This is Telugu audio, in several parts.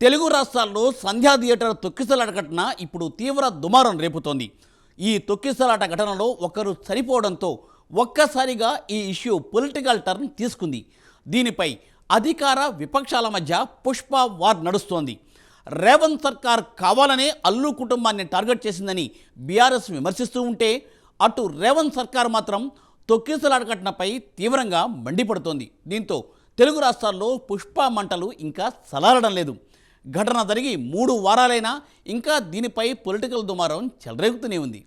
తెలుగు రాష్ట్రాల్లో సంధ్యా థియేటర్ తొక్కిసలాట ఘటన ఇప్పుడు తీవ్ర దుమారం రేపుతోంది. ఈ తొక్కిసలాట ఘటనలో ఒకరు చనిపోవడంతో ఒక్కసారిగా ఈ ఇష్యూ పొలిటికల్ టర్న్ తీసుకుంది. దీనిపై అధికార విపక్షాల మధ్య పుష్ప వార్ నడుస్తోంది. రేవంత్ సర్కార్ కావాలనే అల్లు కుటుంబాన్ని టార్గెట్ చేసిందని బీఆర్ఎస్ విమర్శిస్తూ ఉంటే, అటు రేవంత్ సర్కార్ మాత్రం తొక్కిసలాట ఘటనపై తీవ్రంగా మండిపడుతోంది. దీంతో తెలుగు రాష్ట్రాల్లో పుష్ప మంటలు ఇంకా చల్లారడం లేదు. ఘటన జరిగి 3 వారాలైనా ఇంకా దీనిపై పొలిటికల్ దుమారం చెలరేగుతూనే ఉంది.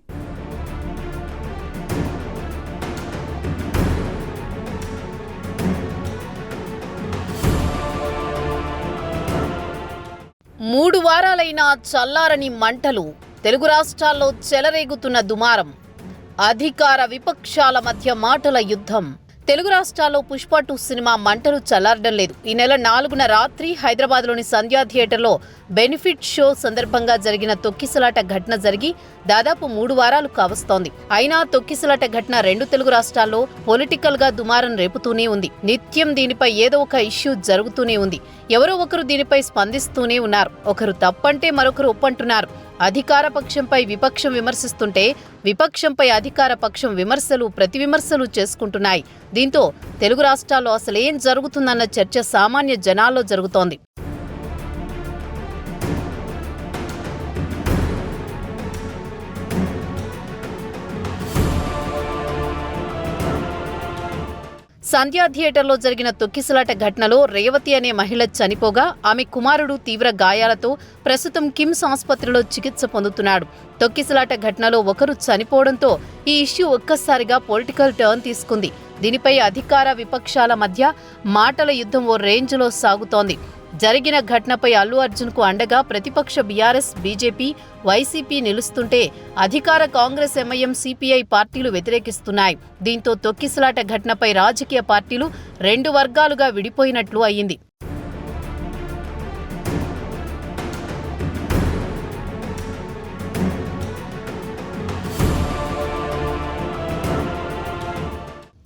మూడు వారాలైనా చల్లారని మంటలు, తెలుగు రాష్ట్రాల్లో చెలరేగుతున్న దుమారం, అధికార విపక్షాల మధ్య మాటల యుద్ధం. తెలుగు రాష్ట్రాల్లో పుష్ప 2 సినిమా మంటలు చల్లారడం లేదు. ఈ నెల 4న రాత్రి హైదరాబాద్లోని సంధ్యా థియేటర్లో బెనిఫిట్ షో సందర్భంగా జరిగిన తొక్కిసలాట ఘటన జరిగి దాదాపు 3 వారాలు కావస్తోంది. అయినా తొక్కిసలాట ఘటన 2 తెలుగు రాష్ట్రాల్లో పొలిటికల్ గా దుమారం రేపుతూనే ఉంది. నిత్యం దీనిపై ఏదో ఒక ఇష్యూ జరుగుతూనే ఉంది. ఎవరో ఒకరు దీనిపై స్పందిస్తూనే ఉన్నారు. ఒకరు తప్పంటే మరొకరు ఒప్పంటున్నారు. అధికార పక్షంపై విపక్షం విమర్శిస్తుంటే విపక్షంపై అధికార పక్షం విమర్శలు ప్రతి విమర్శలు చేసుకుంటున్నాయి. దీంతో తెలుగు రాష్ట్రాల్లో అసలేం జరుగుతుందన్న చర్చ సామాన్య జనాల్లో జరుగుతోంది. సంధ్యా థియేటర్లో జరిగిన తొక్కిసలాట ఘటనలో రేవతి అనే మహిళ చనిపోగా ఆమె కుమారుడు తీవ్ర గాయాలతో ప్రస్తుతం కిమ్స్ ఆసుపత్రిలో చికిత్స పొందుతున్నాడు. తొక్కిసలాట ఘటనలో ఒకరు చనిపోవడంతో ఈ ఇష్యూ ఒక్కసారిగా పొలిటికల్ టర్న్ తీసుకుంది. దీనిపై అధికార విపక్షాల మధ్య మాటల యుద్ధం ఓ రేంజ్లో సాగుతోంది. జరిగిన ఘటనపై అల్లు అర్జున్కు అండగా ప్రతిపక్ష బీఆర్ఎస్, బీజేపీ, వైసీపీ నిలుస్తుంటే అధికార కాంగ్రెస్, ఎంఐఎం, సిపిఐ పార్టీలు వ్యతిరేకిస్తున్నాయి. దీంతో తొక్కిసలాట ఘటనపై రాజకీయ పార్టీలు 2 వర్గాలుగా విడిపోయినట్లు అయ్యింది.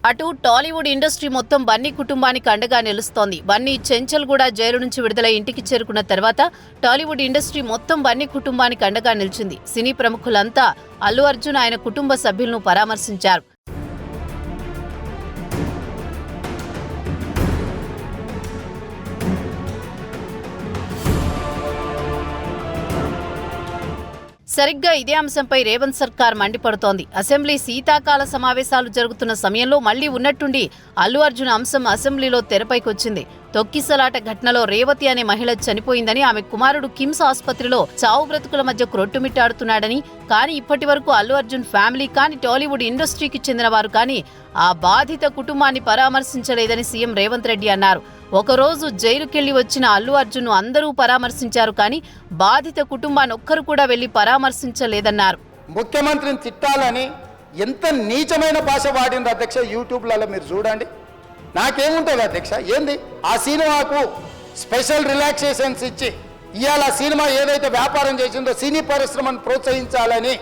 అటు టాలీవుడ్ ఇండస్ట్రీ మొత్తం బన్నీ కుటుంబానికి అండగా నిలుస్తోంది. బన్నీ చెంచల్గూడ జైలు నుంచి విడుదల ఇంటికి చేరుకున్న తర్వాత టాలీవుడ్ ఇండస్ట్రీ మొత్తం బన్నీ కుటుంబానికి అండగా నిలిచింది. సినీ ప్రముఖులంతా అల్లు అర్జున్, ఆయన కుటుంబ సభ్యులను పరామర్శించారు. సరిగ్గా ఇదే అంశంపై రేవంత్ సర్కార్ మండిపడుతోంది. అసెంబ్లీ శీతాకాల సమావేశాలు జరుగుతున్న సమయంలో మళ్లీ ఉన్నట్టుండి అల్లు అర్జున్ అంశం అసెంబ్లీలో తెరపైకొచ్చింది. తొక్కిసలాట ఘటనలో రేవతి అనే మహిళ చనిపోయిందని, ఆమె కుమారుడు కిమ్స్ ఆసుపత్రిలో చావు బ్రతుకుల మధ్య క్రొట్టుమిట్టాడుతున్నాడని, కానీ ఇప్పటి వరకు అల్లు అర్జున్ ఫ్యామిలీ కానీ టాలీవుడ్ ఇండస్ట్రీకి చెందిన వారు కానీ ఆ బాధిత కుటుంబాన్ని పరామర్శించలేదని సీఎం రేవంత్ రెడ్డి అన్నారు. ఒకరోజు జైలుకెళ్లి వచ్చిన అల్లు అర్జున్ అందరూ పరామర్శించారు, కానీ బాధిత కుటుంబాన్ని ఒక్కరు కూడా వెళ్లి పరామర్శించలేదన్నారు. ముఖ్యమంత్రిని తిట్టాలని ఎంత నీచమైన భాష వాడింది అధ్యక్ష. యూట్యూబ్లలో మీరు చూడండి. నాకేముంటుంది అధ్యక్ష, ఏంది ఆ సినిమాకు స్పెషల్ రిలాక్సేషన్స్ ఇచ్చి ఇవాళ సినిమా ఏదైతే వ్యాపారం చేసిందో సినీ పరిశ్రమను ప్రోత్సహించాలని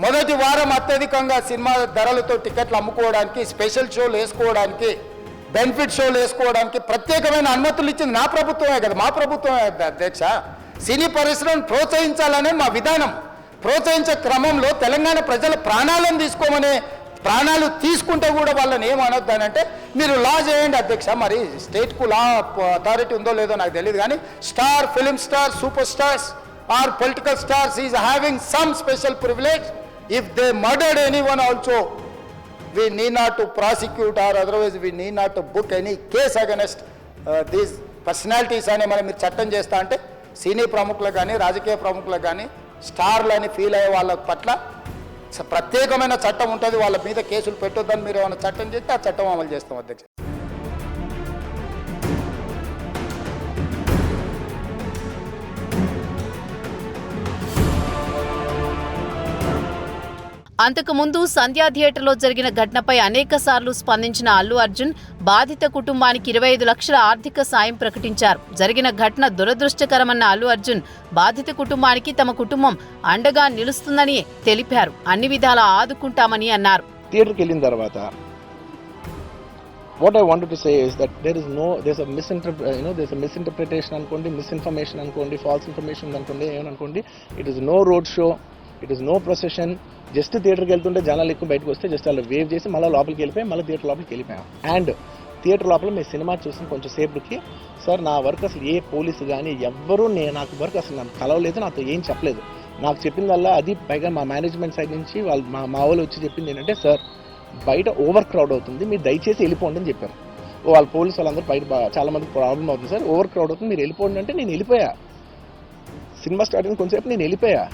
మొదటి వారం అత్యధికంగా సినిమా ధరలతో టికెట్లు అమ్ముకోవడానికి, స్పెషల్ షోలు వేసుకోవడానికి, బెనిఫిట్ షోలు వేసుకోవడానికి ప్రత్యేకమైన అనుమతులు ఇచ్చింది నా ప్రభుత్వమే కదా, మా ప్రభుత్వమే అధ్యక్ష. సినీ పరిశ్రమను ప్రోత్సహించాలనే మా విధానం. ప్రోత్సహించే క్రమంలో తెలంగాణ ప్రజల ప్రాణాలను తీసుకోమనే, ప్రాణాలు తీసుకుంటే కూడా వాళ్ళని ఏమనొద్దానంటే మీరు లా చేయండి అధ్యక్ష. మరి స్టేట్కు లా అథారిటీ ఉందో లేదో నాకు తెలియదు, కానీ star, film star, super stars or political stars is having some special privilege. If they murdered anyone also we need not to prosecute or otherwise we need not to book any case against these personalities అని మనం మీరు చట్టం చేస్తా అంటే సినీ ప్రముఖులకు కానీ, రాజకీయ ప్రముఖులకు కానీ, స్టార్లని ఫీల్ అయ్యే వాళ్ళ పట్ల ప్రత్యేకమైన చట్టం ఉంటుంది. వాళ్ళ మీద కేసులు పెట్టొద్దని మీరు ఏమైనా చట్టం చేస్తే ఆ చట్టం అమలు చేస్తాం అధ్యక్ష. అంతకుముందు సంధ్యా థియేటర్లో జరిగిన ఘటనపై అనేక సార్లు స్పందించిన అల్లు అర్జున్ బాధిత కుటుంబానికి 25 లక్షల ఆర్థిక సాయం ప్రకటించారు. జరిగిన ఘటన దురదృష్టకరమన్న అల్లు అర్జున్ బాధిత కుటుంబానికి తమ కుటుంబం అండగా నిలుస్తుందని తెలిపారు. అన్ని విధాలా ఆదుకుంటామని అన్నారు. థియేటర్కి వెళ్ళిన తర్వాత what I wanted to say is that there's a misinterpretation అనుకోండి, misinformation అనుకోండి, false information అనుకోండి, ఏమనుకోండి. It is no road show, it is no procession. Just థియేటర్కి వెళ్తుంటే జనాలు ఎక్కువ బయటకు వస్తే జస్ట్ అలా వేవ్ చేసి మళ్ళీ లోపలికి వెళ్ళిపోయి మళ్ళీ థియేటర్ లోపలికి వెళ్ళిపోయాం. అండ్ థియేటర్ లోపల మేము సినిమా చూసిన కొంచెం సేపటికి సార్ నా వర్క్ అసలు ఏ పోలీసు కానీ ఎవ్వరూ నాకు వర్క్ అసలు నాకు కలవలేదు, నాతో ఏం చెప్పలేదు. నాకు చెప్పిందల్లా అది పైగా మా మేనేజ్మెంట్ సైడ్ నుంచి వాళ్ళు మా వాళ్ళు వచ్చి చెప్పింది ఏంటంటే సార్ బయట ఓవర్ క్రౌడ్ అవుతుంది, మీరు దయచేసి వెళ్ళిపోండి అని చెప్పారు. వాళ్ళ పోలీసు వాళ్ళందరూ బయట చాలా మందికి ప్రాబ్లం అవుతుంది సార్, ఓవర్ క్రౌడ్ అవుతుంది, మీరు వెళ్ళిపోండి అంటే నేను వెళ్ళిపోయా. సినిమా స్టార్టింగ్ కొంచెంసేపు నేను వెళ్ళిపోయా.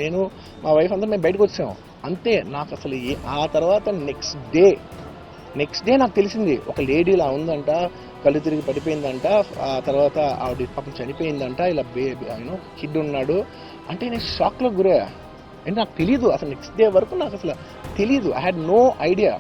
నేను మా వైఫ్ అందరూ మేము బయటకు వచ్చాం అంతే. నాకు అసలు ఆ తర్వాత నెక్స్ట్ డే నాకు తెలిసింది ఒక లేడీ ఇలా ఉందంట, కళ్ళు తిరిగి పడిపోయిందంట, ఆ తర్వాత ఆవిడ పాపం చనిపోయిందంట, ఇలా కిడ్ ఉన్నాడు అంటే నేను షాక్లో గురయ్యా. అంటే నాకు తెలీదు అసలు, నెక్స్ట్ డే వరకు నాకు అసలు తెలీదు. I had no idea.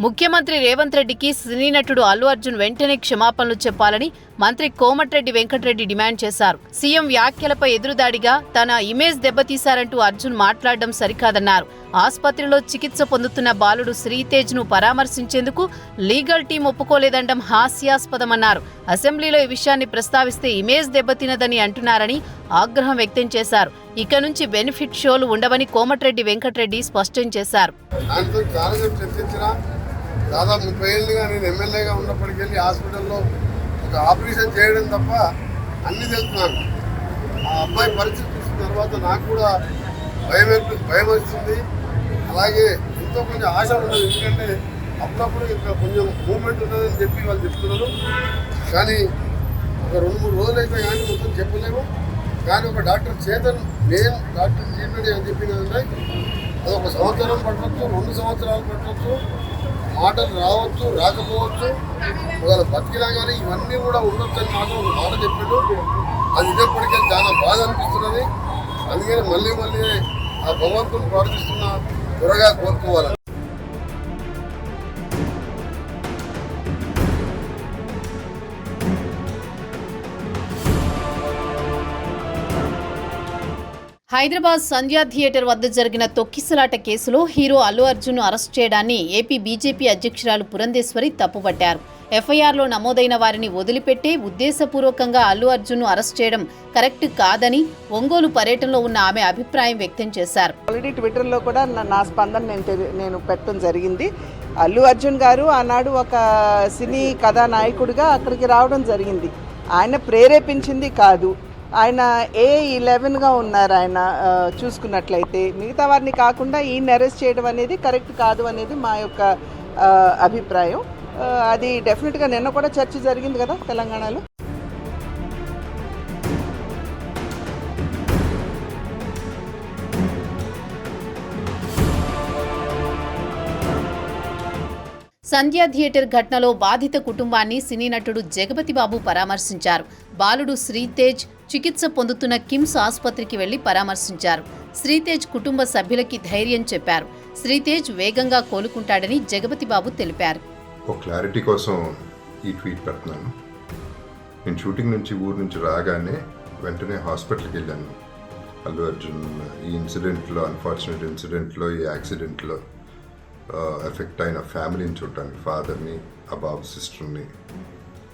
ముఖ్యమంత్రి రేవంత్ రెడ్డికి సినీ నటుడు అల్లు అర్జున్ వెంటనే క్షమాపణలు చెప్పాలని మంత్రి కోమటిరెడ్డి వెంకటరెడ్డి డిమాండ్ చేశారు. సీఎం వ్యాఖ్యలపై ఎదురుదాడిగా తన ఇమేజ్ దెబ్బతీశారంటూ అర్జున్ మాట్లాడడం సరికాదన్నారు. ఆసుపత్రిలో చికిత్స పొందుతున్న బాలుడు శ్రీతేజ్ ను పరామర్శించేందుకు లీగల్ టీం ఒప్పుకోలేదండం హాస్యాస్పదమన్నారు. అసెంబ్లీలో ఈ విషయాన్ని ప్రస్తావిస్తే ఇమేజ్ దెబ్బతినదని అంటున్నారని ఆగ్రహం వ్యక్తం చేశారు. ఇక నుంచి బెనిఫిట్ షోలు ఉండవని కోమటిరెడ్డి వెంకటరెడ్డి స్పష్టం చేశారు. దాదాపు 30 ఏళ్ళుగా నేను ఎమ్మెల్యేగా ఉన్నప్పటికెళ్ళి హాస్పిటల్లో ఒక ఆపరేషన్ చేయడం తప్ప అన్నీ తెలుస్తున్నాను. ఆ అబ్బాయి పరిస్థితి చూసిన తర్వాత నాకు కూడా భయం వస్తుంది. అలాగే ఎంతో కొంచెం ఆశ ఉన్నది, ఎందుకంటే అప్పుడప్పుడు ఇంకా కొంచెం మూమెంట్ ఉన్నదని చెప్పి వాళ్ళు చెప్తున్నారు. కానీ ఒక 2-3 రోజులు అయితే కానీ మొత్తం చెప్పలేము. కానీ ఒక డాక్టర్ చేతన్ నేను డాక్టర్ ట్రీట్మెంట్ అని చెప్పినదంటే అది 1 సంవత్సరం పట్టవచ్చు, 2 సంవత్సరాలు పట్టవచ్చు, మాటలు రావచ్చు రాకపోవచ్చు, ఒకవేళ బతికినా కానీ ఇవన్నీ కూడా ఉండొచ్చు అని మాత్రం ఒక మాట చెప్పాడు. అది ఇదేప్పటికే చాలా బాధ అనిపిస్తున్నది. అందుకని మళ్ళీ ఆ భగవంతుని ప్రార్థిస్తున్నా త్వరగా కోరుకోవాలని. హైదరాబాద్ సంధ్యా థియేటర్ వద్ద జరిగిన తొక్కిసలాట కేసులో హీరో అల్లు అర్జున్ అరెస్ట్ చేయడాన్ని ఏపీ బీజేపీ అధ్యక్షురాలు పురంధేశ్వరి తప్పుపట్టారు. ఎఫ్ఐఆర్లో నమోదైన వారిని వదిలిపెట్టే ఉద్దేశపూర్వకంగా అల్లు అర్జున్ను అరెస్ట్ చేయడం కరెక్ట్ కాదని ఒంగోలు పర్యటనలో ఉన్న ఆమె అభిప్రాయం వ్యక్తం చేశారు. ఆల్రెడీ ట్విట్టర్లో కూడా నా స్పందన నేను పెట్టడం జరిగింది. అల్లు అర్జున్ గారు ఆనాడు ఒక సినీ కథానాయకుడిగా అక్కడికి రావడం జరిగింది. ఆయన ప్రేరేపించింది కాదు. ఆయన A11గా ఉన్నారు. ఆయన చూసుకున్నట్లయితే మిగతా వారిని కాకుండా ఈయన అరెస్ట్ చేయడం అనేది కరెక్ట్ కాదు అనేది మా యొక్క అభిప్రాయం. అది డెఫినెట్గా నిన్న కూడా చర్చ జరిగింది కదా తెలంగాణలో. సంధ్యా థియేటర్ ఘటనలో బాధిత కుటుంబాన్ని సినీ నటుడు జగపతి బాబు పరామర్శించారు. బాలుడు శ్రీతేజ్ చికిత్స పొందుతున్న కిమ్స్ ఆసుపత్రికి వెళ్లి పరామర్శించారు. శ్రీతేజ్ కుటుంబ సభ్యులకి ధైర్యం చెప్పారు. శ్రీతేజ్ వేగంగా కోలుకుంటాడని జగపతి బాబు తెలిపారు. ఒక క్లారిటీ కోసం ఈ ట్వీట్ పెడుతున్నాను. నేను షూటింగ్ నుంచి ఊరు నుంచి రాగానే వెంటనే హాస్పిటల్కి వెళ్ళాను. అల్లు అర్జున్ ఈ ఇన్సిడెంట్లో, అన్ఫార్చునేట్ ఇన్సిడెంట్లో, ఈ యాక్సిడెంట్లో ఎఫెక్ట్ అయిన ఫ్యామిలీని చూడటానికి, ఫాదర్ని, ఆ బాబు సిస్టర్ని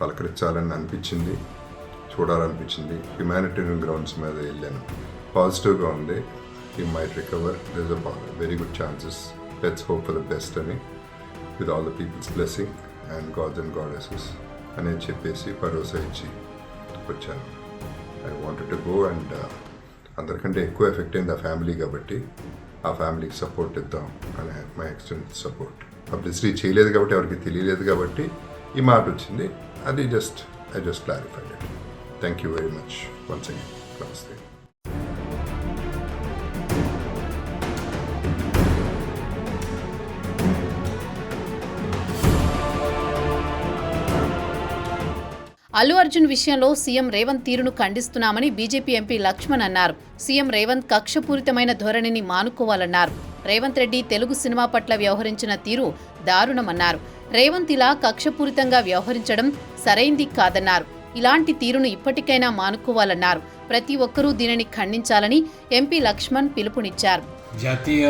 పలకరించాలని అనిపించింది, చూడాలనిపించింది. హ్యుమానిటేరియన్ గ్రౌండ్స్ మీద వెళ్ళాను. పాజిటివ్గా ఉంది. He might recover, there is a very good chances, let's hope for the best అని, with all the peoples blessing and gods and goddesses అని చెప్పేసి భరోసా ఇచ్చి వచ్చాను. I wanted to go and అందరికంటే ఎక్కువ ఎఫెక్ట్ అయింది ఆ ఫ్యామిలీ కాబట్టి ఆ ఫ్యామిలీకి సపోర్ట్ ఇద్దాం అని మై ఎక్స్టెంట్ సపోర్ట్. పబ్లిసిటీ చేయలేదు కాబట్టి ఎవరికి తెలియలేదు కాబట్టి ఈ మాట వచ్చింది. అది I just clarified it. Thank you very much once again. నమస్తే. అల్లు అర్జున్ విషయంలో సీఎం రేవంత్ తీరును ఖండిస్తున్నామని బీజేపీ ఎంపీ లక్ష్మణ్ అన్నారు. సీఎం రేవంత్ కక్షపూరితమైన ధోరణిని మానుకోవాలన్నారు. రేవంత్ రెడ్డి తెలుగు సినిమా పట్ల వ్యవహరించిన తీరు దారుణమన్నారు. రేవంత్ ఇలా కక్షపూరితంగా వ్యవహరించడం సరైంది కాదన్నారు. ఇలాంటి తీరును ఇప్పటికైనా మానుకోవాలన్నారు. ప్రతి ఒక్కరూ దీనిని ఖండించాలని ఎంపీ లక్ష్మణ్ పిలుపునిచ్చారు. జాతీయ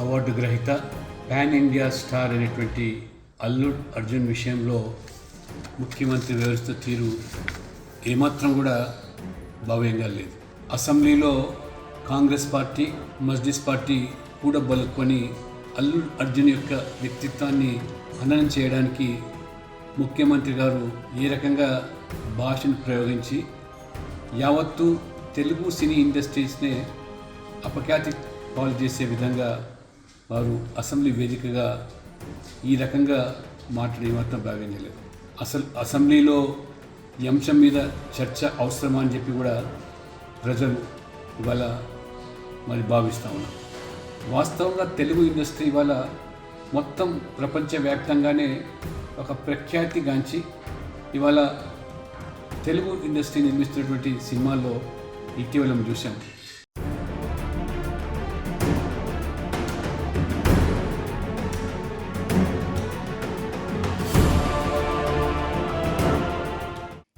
అవార్డు గ్రహీత పాన్ ఇండియా స్టార్ అనేటువంటి అల్లు అర్జున్ విషయంలో ముఖ్యమంత్రి వ్యవస్థ తీరు ఏమాత్రం కూడా భావ్యంగా లేదు. అసెంబ్లీలో కాంగ్రెస్ పార్టీ, మజ్లిస్ పార్టీ కూడా బలుకొని అల్లు అర్జున్ యొక్క వ్యక్తిత్వాన్ని హననం చేయడానికి ముఖ్యమంత్రి గారు ఏ రకంగా భాషను ప్రయోగించి యావత్తు తెలుగు సినీ ఇండస్ట్రీస్నే అపఖ్యాతి పాలు చేసే విధంగా వారు అసెంబ్లీ వేదికగా ఈ రకంగా మాట్లాడే మాత్రం భావ్యంగా లేదు. అసలు అసెంబ్లీలో ఈ అంశం మీద చర్చ అవసరమా అని చెప్పి కూడా ప్రజలు ఇవాళ మరి భావిస్తూ ఉన్నారు. వాస్తవంగా తెలుగు ఇండస్ట్రీ ఇవాళ మొత్తం ప్రపంచవ్యాప్తంగానే ఒక ప్రఖ్యాతిగాంచి ఇవాళ తెలుగు ఇండస్ట్రీ నిర్మిస్తున్నటువంటి సినిమాల్లో ఇటీవల మనం చూసాం.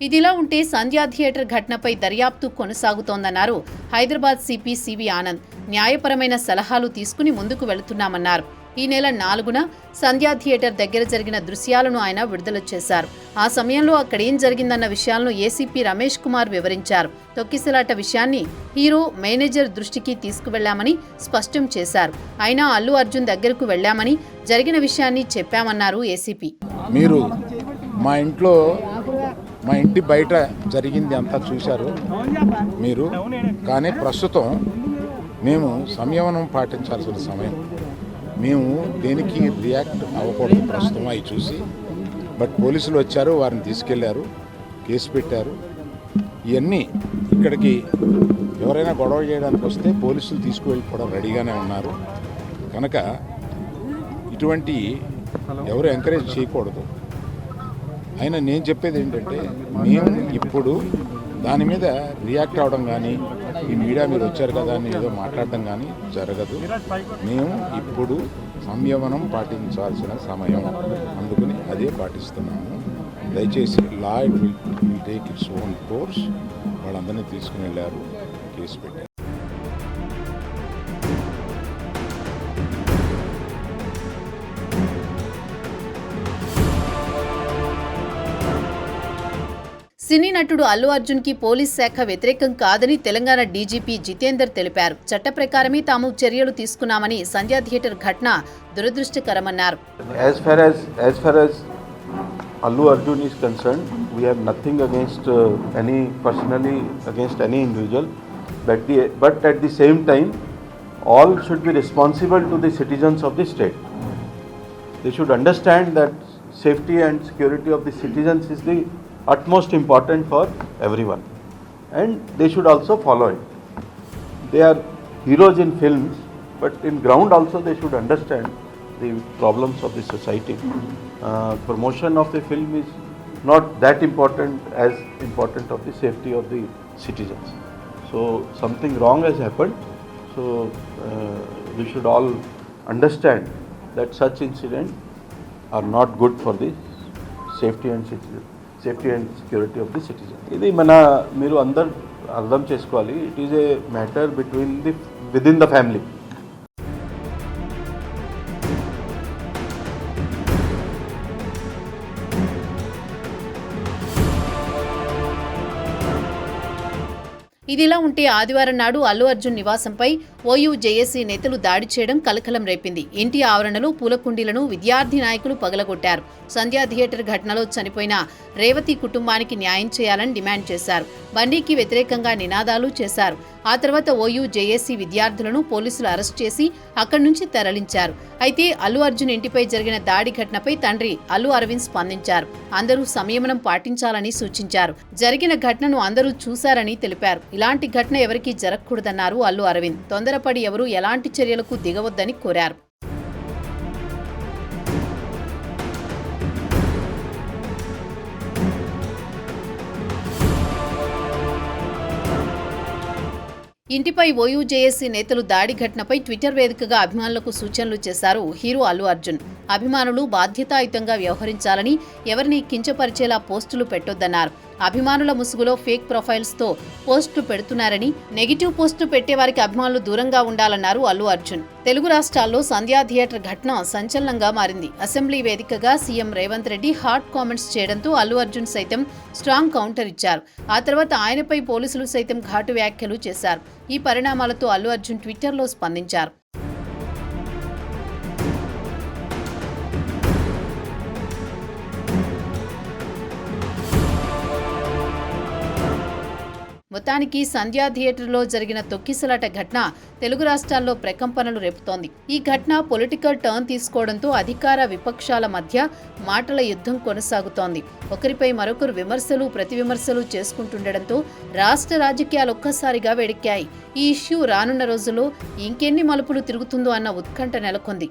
ఇదిలా ఉంటే సంధ్యా థియేటర్ ఘటనపై దర్యాప్తు కొనసాగుతోందన్నారు హైదరాబాద్ సిపి సివి ఆనంద్. న్యాయపరమైన సలహాలు తీసుకుని ముందుకు వెళుతున్నామన్నారు. ఈ నెల 4న సంధ్యా థియేటర్ దగ్గర జరిగిన దృశ్యాలను ఆయన విడుదల చేశారు. ఆ సమయంలో అక్కడేం జరిగిందన్న విషయాలను ఏసీపీ రమేష్ కుమార్ వివరించారు. తొక్కిసలాట విషయాన్ని హీరో మేనేజర్ దృష్టికి తీసుకువెళ్లామని స్పష్టం చేశారు. అయినా అల్లు అర్జున్ దగ్గరకు వెళ్లామని జరిగిన విషయాన్ని చెప్పామన్నారు ఏసీపీ. మీరు మా ఇంటి బయట జరిగింది అంతా చూశారు మీరు. కానీ ప్రస్తుతం మేము సంయమనం పాటించాల్సిన సమయం. మేము దేనికి రియాక్ట్ అవ్వకూడదు ప్రస్తుతం అవి చూసి. బట్ పోలీసులు వచ్చారు, వారిని తీసుకెళ్లారు, కేసు పెట్టారు. ఇవన్నీ ఇక్కడికి ఎవరైనా గొడవ చేయడానికి వస్తే పోలీసులు తీసుకువెళ్ళిపోవడం రెడీగానే ఉన్నారు. కనుక ఇటువంటి ఎవరు ఎంకరేజ్ చేయకూడదు. అయినా నేను చెప్పేది ఏంటంటే, మేము ఇప్పుడు దాని మీద రియాక్ట్ అవ్వడం కానీ, ఈ మీడియా మీరు వచ్చారు కదా అని ఏదో మాట్లాడడం కానీ జరగదు. మేము ఇప్పుడు సంయమనం పాటించాల్సిన సమయం, అందుకని అదే పాటిస్తున్నాము. దయచేసి law it will take its own course. వాళ్ళందరినీ తీసుకుని వెళ్ళారు, కేసు పెట్టారు. సినీ నటుడు అల్లు అర్జున్ కి పోలీస్ శాఖ వ్యతిరేకం కాదని తెలంగాణ డీజీపీ జితేందర్ తెలిపారు. చట్ట ప్రకారమే తాము చర్యలు తీసుకున్నామని, సంధ్యా థియేటర్ ఘటన దురదృష్టకరమన్నారు. As far as Allu Arjun is concerned, we have nothing against any personally against any individual, but at the same time, all should be responsible to the citizens of the state. They should understand that safety and security of the citizens is the utmost important for everyone, and they should also follow it. They are heroes in films, but in ground also they should understand the problems of the society. Promotion of the film is not that important as important of the safety of the citizens. So something wrong has happened, so we should all understand that such incidents are not good for the safety and security of the citizen. ఇది మీరు అందరు అర్థం చేసుకోవాలి. It is a matter within the family. ఇదిలా ఉంటే ఆదివారం నాడు అల్లు అర్జున్ నివాసంపై ఓయూ జేఏసీ నేతలు దాడి చేయడం కలకలం రేపింది. ఇంటి ఆవరణలో పూలకుండీలను విద్యార్థి నాయకులు పగలగొట్టారు. సంధ్యా థియేటర్ ఘటనలో చనిపోయిన రేవతి కుటుంబానికి న్యాయం చేయాలని డిమాండ్ చేశారు. బండికి వ్యతిరేకంగా నినాదాలు చేశారు. ఆ తర్వాత ఓయూ జేఏసీ విద్యార్థులను పోలీసులు అరెస్ట్ చేసి అక్కడి నుంచి తరలించారు. అయితే అల్లు అర్జున్ ఇంటిపై జరిగిన దాడి ఘటనపై తండ్రి అల్లు అరవింద్ స్పందించారు. అందరూ సంయమనం పాటించాలని సూచించారు. జరిగిన ఘటనను అందరూ చూశారని తెలిపారు. ఇలాంటి ఘటన ఎవరికీ జరగకూడదన్నారు అల్లు అరవింద్. తొందరపడి ఎవరూ ఎలాంటి చర్యలకు దిగవద్దని కోరారు. ఇంటిపై ఓయూ జేఏసీ నేతలు దాడి ఘటనపై ట్విట్టర్ వేదికగా అభిమానులకు సూచనలు చేశారు హీరో అల్లు అర్జున్. అభిమానులు బాధ్యతాయుతంగా వ్యవహరించాలని, ఎవరిని కించపరిచేలా పోస్టులు పెట్టొద్దన్నారు. అభిమానుల ముసుగులో ఫేక్ ప్రొఫైల్స్ తో పోస్టులు పెడుతున్నారని, నెగిటివ్ పోస్టులు పెట్టే వారికి అభిమానులు దూరంగా ఉండాలన్నారు అల్లు అర్జున్. తెలుగు రాష్ట్రాల్లో సంధ్యా థియేటర్ ఘటన సంచలనంగా మారింది. అసెంబ్లీ వేదికగా CM Revanth Reddy hot comments చేయడంతో అల్లు అర్జున్ సైతం స్ట్రాంగ్ కౌంటర్ ఇచ్చారు. ఆ తర్వాత ఆయనపై పోలీసులు సైతం ఘాటు వ్యాఖ్యలు చేశారు. ఈ పరిణామాలతో అల్లు అర్జున్ ట్విట్టర్లో స్పందించారు. మొత్తానికి సంధ్యా థియేటర్లో జరిగిన తొక్కిసలాట ఘటన తెలుగు రాష్ట్రాల్లో ప్రకంపనలు రేపుతోంది. ఈ ఘటన పొలిటికల్ టర్న్ తీసుకోవడంతో అధికార విపక్షాల మధ్య మాటల యుద్ధం కొనసాగుతోంది. ఒకరిపై మరొకరు విమర్శలు ప్రతి విమర్శలు చేసుకుంటుండటంతో రాష్ట్ర రాజకీయాలు ఒక్కసారిగా వేడెక్కాయి. ఈ ఇష్యూ రానున్న రోజుల్లో ఇంకెన్ని మలుపులు తిరుగుతుందో అన్న ఉత్కంఠ నెలకొంది.